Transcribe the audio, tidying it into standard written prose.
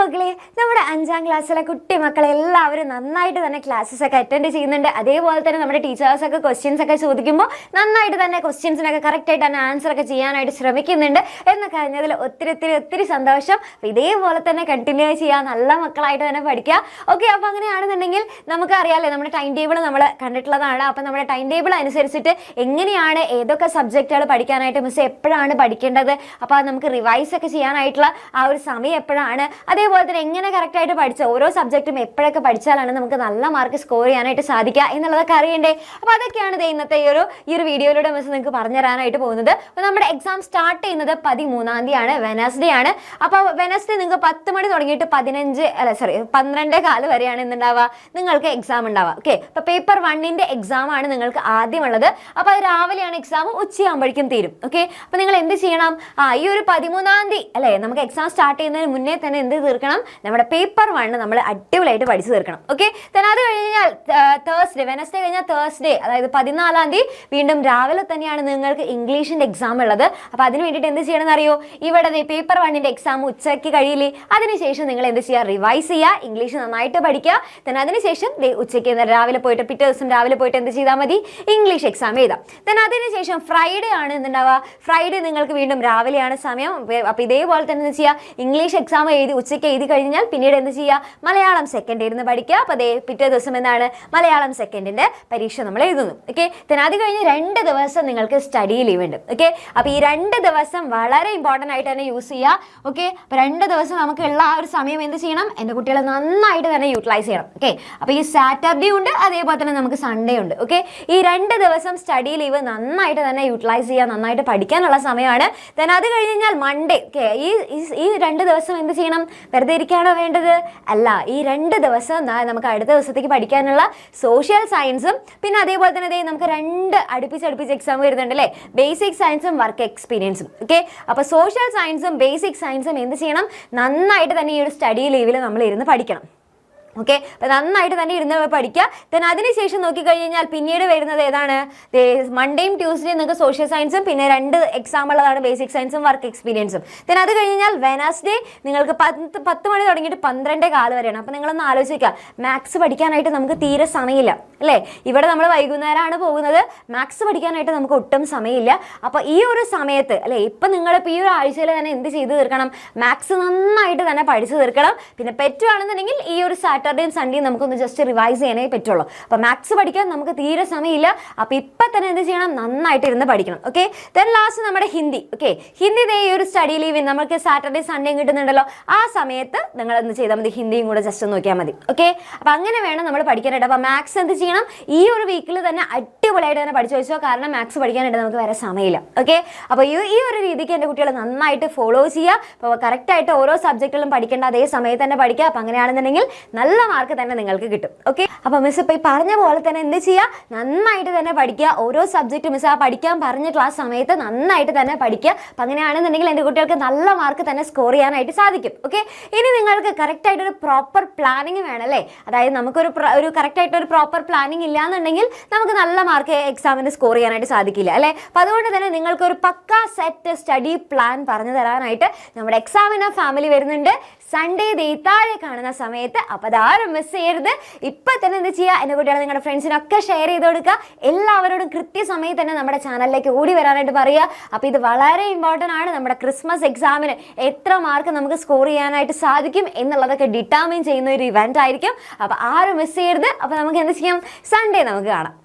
മക്കളെ, നമ്മുടെ 5ാം ക്ലാസ്സിലെ കുട്ടി മക്കളെല്ലാവരും നന്നായിട്ട് തന്നെ ക്ലാസ്സസ് ഒക്കെ അറ്റൻഡ് ചെയ്യുന്നുണ്ട്. അതേപോലെ തന്നെ നമ്മുടെ ടീച്ചേഴ്സ് ഒക്കെ ക്വസ്റ്റ്യൻസ് ഒക്കെ ചോദിക്കുമ്പോൾ നന്നായിട്ട് തന്നെ ക്വസ്റ്റ്യൻസിനൊക്കെ കറക്റ്റായിട്ട് തന്നെ ആൻസർ ഒക്കെ ചെയ്യാനായിട്ട് ശ്രമിക്കുന്നുണ്ട് എന്നൊക്കെ അറിഞ്ഞതിൽ ഒത്തിരി ഒത്തിരി ഒത്തിരി സന്തോഷം. ഇതേപോലെ തന്നെ കണ്ടിന്യൂ ചെയ്യുക, നല്ല മക്കളായിട്ട് തന്നെ പഠിക്കുക. ഓക്കെ, അപ്പോൾ അങ്ങനെയാണെന്നുണ്ടെങ്കിൽ നമുക്കറിയാമല്ലേ, നമ്മുടെ ടൈം ടേബിൾ നമ്മൾ കണ്ടിട്ടുള്ളതാണ്. അപ്പോൾ നമ്മുടെ ടൈം ടേബിൾ അനുസരിച്ചിട്ട് എങ്ങനെയാണ് ഏതൊക്കെ സബ്ജക്റ്റുകൾ പഠിക്കാനായിട്ട് മിസ് എപ്പോഴാണ് പഠിക്കേണ്ടത്, അപ്പോൾ നമുക്ക് റിവൈസ് ഒക്കെ ചെയ്യാനായിട്ടുള്ള ആ ഒരു സമയം എപ്പോഴാണ്, അതേപോലെ തന്നെ എങ്ങനെ കറക്റ്റായിട്ട് പഠിച്ച ഓരോ സബ്ജക്റ്റും എപ്പോഴൊക്കെ പഠിച്ചാലാണ് നമുക്ക് നല്ല മാർക്ക് സ്കോർ ചെയ്യാനായിട്ട് സാധിക്കുക എന്നുള്ളതൊക്കെ അറിയണ്ടേ. അപ്പോൾ അതൊക്കെയാണ് ഇന്നത്തെ ഈ ഒരു വീഡിയോയിലൂടെ മിസ് നിങ്ങൾക്ക് പറഞ്ഞു തരാനായിട്ട് പോകുന്നത്. അപ്പോൾ നമ്മുടെ എക്സാം സ്റ്റാർട്ട് ചെയ്യുന്നത് 13-ാം തീയതിയാണ്, വെനസ്ഡേ ആണ്. അപ്പോൾ വെനസ്ഡേ നിങ്ങൾക്ക് 10 മണി തുടങ്ങിയിട്ട് 12:15 വരെയാണ് എന്തുണ്ടാവുക, നിങ്ങൾക്ക് എക്സാം ഉണ്ടാവുക. ഓക്കെ, അപ്പോൾ പേപ്പർ 1ന്റെ എക്സാം ആണ് നിങ്ങൾക്ക് ആദ്യം ഉള്ളത്. അപ്പോൾ അത് രാവിലെയാണ് എക്സാം, ഉച്ചയാകുമ്പോഴേക്കും തീരും. ഓക്കെ, അപ്പോൾ നിങ്ങൾ എന്ത് ചെയ്യണം, ഈ ഒരു 13-ാം തീയതി അല്ലേ, നമുക്ക് എക്സാം സ്റ്റാർട്ട് ചെയ്യുന്നതിന് മുന്നേ തന്നെ എന്ത് തീർക്കണം, നമ്മുടെ പേപ്പർ 1 നമ്മൾ അടിപൊളിയായിട്ട് പഠിച്ചു തീർക്കണം. ഓക്കെ, അത് കഴിഞ്ഞാൽ തേഴ്സ്ഡേ, വെനസ്ഡേ കഴിഞ്ഞാൽ തേഴ്സ്ഡേ അതായത് 14-ാം തീയതി വീണ്ടും രാവിലെ തന്നെയാണ് നിങ്ങൾക്ക് ഇംഗ്ലീഷിന്റെ എക്സാം ഉള്ളത്. അപ്പോൾ അതിന് വേണ്ടിയിട്ട് എന്ത് ചെയ്യണമെന്ന് അറിയോ, ഇവിടെ പേപ്പർ 1ന്റെ എക്സാം ഉച്ചയ്ക്ക് കഴിയില്ലേ, അതിനുശേഷം നിങ്ങൾ എന്ത് ചെയ്യുക, റിവൈസ് ചെയ്യുക, ഇംഗ്ലീഷ് നന്നായിട്ട് പഠിക്കുക. അതിനുശേഷം ഉച്ചയ്ക്ക് രാവിലെ പോയിട്ട് പിറ്റേ ദിവസം രാവിലെ പോയിട്ട് എന്ത് ചെയ്താൽ മതി, ഇംഗ്ലീഷ് എക്സാം എഴുതാം. അതിനുശേഷം ഫ്രൈഡേ ആണ് എന്തുണ്ടാവുക, ഫ്രൈഡേ നിങ്ങൾക്ക് വീണ്ടും രാവിലെയാണ് സമയം. അപ്പോൾ ഇതേപോലെ തന്നെ എന്ത് ചെയ്യുക, ഇംഗ്ലീഷ് എക്സാം ഉച്ചയ്ക്ക് എഴുതി കഴിഞ്ഞാൽ പിന്നീട് എന്ത് ചെയ്യുക, മലയാളം സെക്കൻഡ് ഇരുന്ന് പഠിക്കുക. അപ്പോൾ പിറ്റേ ദിവസം എന്താണ്, മലയാളം സെക്കൻഡിന്റെ പരീക്ഷ നമ്മൾ എഴുതുന്നു. ഓക്കെ, അത് കഴിഞ്ഞ് 2 ദിവസം നിങ്ങൾക്ക് സ്റ്റഡി ലീവ് ഉണ്ട്. ഓക്കെ, അപ്പോൾ ഈ 2 ദിവസം വളരെ ഇമ്പോർട്ടൻ്റ് ആയിട്ട് തന്നെ യൂസ് ചെയ്യുക. ഓക്കെ, അപ്പോൾ 2 ദിവസം നമുക്കുള്ള ആ ഒരു സമയം എന്ത് ചെയ്യണം, എൻ്റെ കുട്ടികളെ നന്നായിട്ട് തന്നെ യൂട്ടിലൈസ് ചെയ്യണം. ഓക്കെ, അപ്പോൾ ഈ സാറ്റർഡേ ഉണ്ട്, അതേപോലെ തന്നെ നമുക്ക് സൺഡേ ഉണ്ട്. ഓക്കെ, ഈ 2 ദിവസം സ്റ്റഡി ലീവ് നന്നായിട്ട് തന്നെ യൂട്ടിലൈസ് ചെയ്യുക, നന്നായിട്ട് പഠിക്കാനുള്ള സമയമാണ്. അത് കഴിഞ്ഞാൽ മൺഡേ. ഓക്കെ, ഈ 2 ദിവസം എന്ത് ചെയ്യണം, വെറുതെ ഇരിക്കുകയാണോ വേണ്ടത്, അല്ല, ഈ 2 ദിവസം നമുക്ക് അടുത്ത ദിവസത്തേക്ക് പഠിക്കാനുള്ള സോഷ്യൽ സയൻസും പിന്നെ അതേപോലെ തന്നെ നമുക്ക് 2 അടുപ്പിച്ച് എക്സാം വരുന്നുണ്ട് അല്ലേ, ബേസിക് സയൻസും വർക്ക് എക്സ്പീരിയൻസും. ഓക്കെ, അപ്പോൾ സോഷ്യൽ സയൻസും ബേസിക് സയൻസും എന്ത് ചെയ്യണം, നന്നായിട്ട് തന്നെ ഈ ഒരു സ്റ്റഡി ലീവിൽ നമ്മൾ ഇരുന്ന് പഠിക്കണം. ഓക്കെ, അപ്പോൾ നന്നായിട്ട് തന്നെ ഇരുന്ന് പഠിക്കുക. അതിനുശേഷം നോക്കിക്കഴിഞ്ഞാൽ പിന്നീട് വരുന്നത് ഏതാണ്, മൺഡേയും ട്യൂസ്ഡേയും നിങ്ങൾക്ക് സോഷ്യൽ സയൻസും പിന്നെ 2 എക്സാം ഉള്ളതാണ്, ബേസിക് സയൻസും വർക്ക് എക്സ്പീരിയൻസും. അത് കഴിഞ്ഞാൽ വെനസ്ഡേ നിങ്ങൾക്ക് 10 മണി തുടങ്ങിയിട്ട് 12:15 വരെയാണ്. അപ്പോൾ നിങ്ങളൊന്ന് ആലോചിക്കുക, മാത്സ് പഠിക്കാനായിട്ട് നമുക്ക് തീരെ സമയമില്ല അല്ലേ, ഇവിടെ നമ്മൾ വൈകുന്നേരമാണ് പോകുന്നത്, മാത്സ് പഠിക്കാനായിട്ട് നമുക്ക് ഒട്ടും സമയമില്ല. അപ്പോൾ ഈ ഒരു സമയത്ത് അല്ലേ, ഇപ്പം നിങ്ങളിപ്പോൾ ഈ ഒരു ആഴ്ചയിൽ തന്നെ എന്ത് ചെയ്ത് തീർക്കണം, മാത്സ് നന്നായിട്ട് തന്നെ പഠിച്ചു തീർക്കണം. പിന്നെ പറ്റുവാണെന്നുണ്ടെങ്കിൽ ഈ ഒരു സാറ്റർഡേയും സൺഡേയും നമുക്കൊന്ന് ജസ്റ്റ് റിവൈസ് ചെയ്യാനേ പറ്റുള്ളൂ. അപ്പോൾ മാത്സ് പഠിക്കാൻ നമുക്ക് തീരെ സമയമില്ല. അപ്പോൾ ഇപ്പം തന്നെ എന്ത് ചെയ്യണം, നന്നായിട്ട് ഇരുന്ന് പഠിക്കണം. ഓക്കെ, ലാസ്റ്റ് നമ്മുടെ ഹിന്ദി. ഓക്കെ, ഹിന്ദി ഈ ഒരു സ്റ്റഡി ലീവ് നമുക്ക് സാറ്റർഡേ സൺഡേയും കിട്ടുന്നുണ്ടല്ലോ, ആ സമയത്ത് നിങ്ങൾ എന്ത് ചെയ്താൽ മതി, ഹിന്ദിയും കൂടെ ജസ്റ്റ് നോക്കിയാൽ മതി. ഓക്കെ, അപ്പോൾ അങ്ങനെ വേണം നമ്മൾ പഠിക്കാനായിട്ട്. അപ്പോൾ മാത്സ് എന്ത് ചെയ്യണം, ഈ ഒരു വീക്കിൽ തന്നെ അടിപൊളിയായിട്ട് തന്നെ പഠിച്ചു വെച്ചോ, കാരണം മാത്സ് പഠിക്കാനായിട്ട് നമുക്ക് വേറെ സമയമില്ല. ഓക്കെ, അപ്പോൾ ഈ ഒരു രീതിക്ക് എൻ്റെ കുട്ടികൾ നന്നായിട്ട് ഫോളോ ചെയ്യുക. അപ്പോൾ കറക്റ്റായിട്ട് ഓരോ സബ്ജക്റ്റുകളും പഠിക്കേണ്ട അതേ സമയത്ത് തന്നെ പഠിക്കുക. അപ്പോൾ അങ്ങനെയാണെന്നുണ്ടെങ്കിൽ നല്ല മാർക്ക് തന്നെ നിങ്ങൾക്ക് കിട്ടും. ഓക്കെ, അപ്പോൾ മിസ് ഇപ്പോൾ ഈ പറഞ്ഞ പോലെ തന്നെ എന്ത് ചെയ്യുക, നന്നായിട്ട് തന്നെ പഠിക്കുക. ഓരോ സബ്ജക്റ്റ് മിസ് പഠിക്കാൻ പറഞ്ഞ ക്ലാസ് സമയത്ത് നന്നായിട്ട് തന്നെ പഠിക്കുക. അപ്പോൾ അങ്ങനെയാണെന്നുണ്ടെങ്കിൽ എൻ്റെ കുട്ടികൾക്ക് നല്ല മാർക്ക് തന്നെ സ്കോർ ചെയ്യാനായിട്ട് സാധിക്കും. ഓക്കെ, ഇനി നിങ്ങൾക്ക് കറക്റ്റായിട്ടൊരു പ്രോപ്പർ പ്ലാനിങ് വേണം അല്ലേ, അതായത് നമുക്കൊരു കറക്റ്റായിട്ടൊരു പ്രോപ്പർ പ്ലാനിങ് ഇല്ലാന്നുണ്ടെങ്കിൽ നമുക്ക് നല്ല മാർക്ക് എക്സാമിന് സ്കോർ ചെയ്യാനായിട്ട് സാധിക്കില്ല അല്ലേ. അപ്പോൾ അതുകൊണ്ട് തന്നെ നിങ്ങൾക്കൊരു പക്കാ സെറ്റ് സ്റ്റഡി പ്ലാൻ പറഞ്ഞു തരാനായിട്ട് നമ്മുടെ എക്സാമിനർ ഫാമിലി വരുന്നുണ്ട് സൺഡേ താഴെ കാണുന്ന സമയത്ത്. അപ്പോൾ അതാരും മിസ് ചെയ്യരുത്. ഇപ്പം തന്നെ എന്ത് ചെയ്യുക, എൻ്റെ കുട്ടികളെ നിങ്ങളുടെ ഫ്രണ്ട്സിനൊക്കെ ഷെയർ ചെയ്ത് കൊടുക്കുക. എല്ലാവരോടും കൃത്യസമയത്ത് തന്നെ നമ്മുടെ ചാനലിലേക്ക് ഓടി വരാനായിട്ട് പറയുക. അപ്പോൾ ഇത് വളരെ ഇമ്പോർട്ടൻ്റ് ആണ്. നമ്മുടെ ക്രിസ്മസ് എക്സാമിന് എത്ര മാർക്ക് നമുക്ക് സ്കോർ ചെയ്യാനായിട്ട് സാധിക്കും എന്നുള്ളതൊക്കെ ഡിറ്റർമിൻ ചെയ്യുന്ന ഒരു ഇവൻ്റ് ആയിരിക്കും. അപ്പോൾ ആരും മിസ് ചെയ്യരുത്. അപ്പോൾ നമുക്ക് എന്ത് ചെയ്യാം, സൺഡേ നമുക്ക് കാണാം.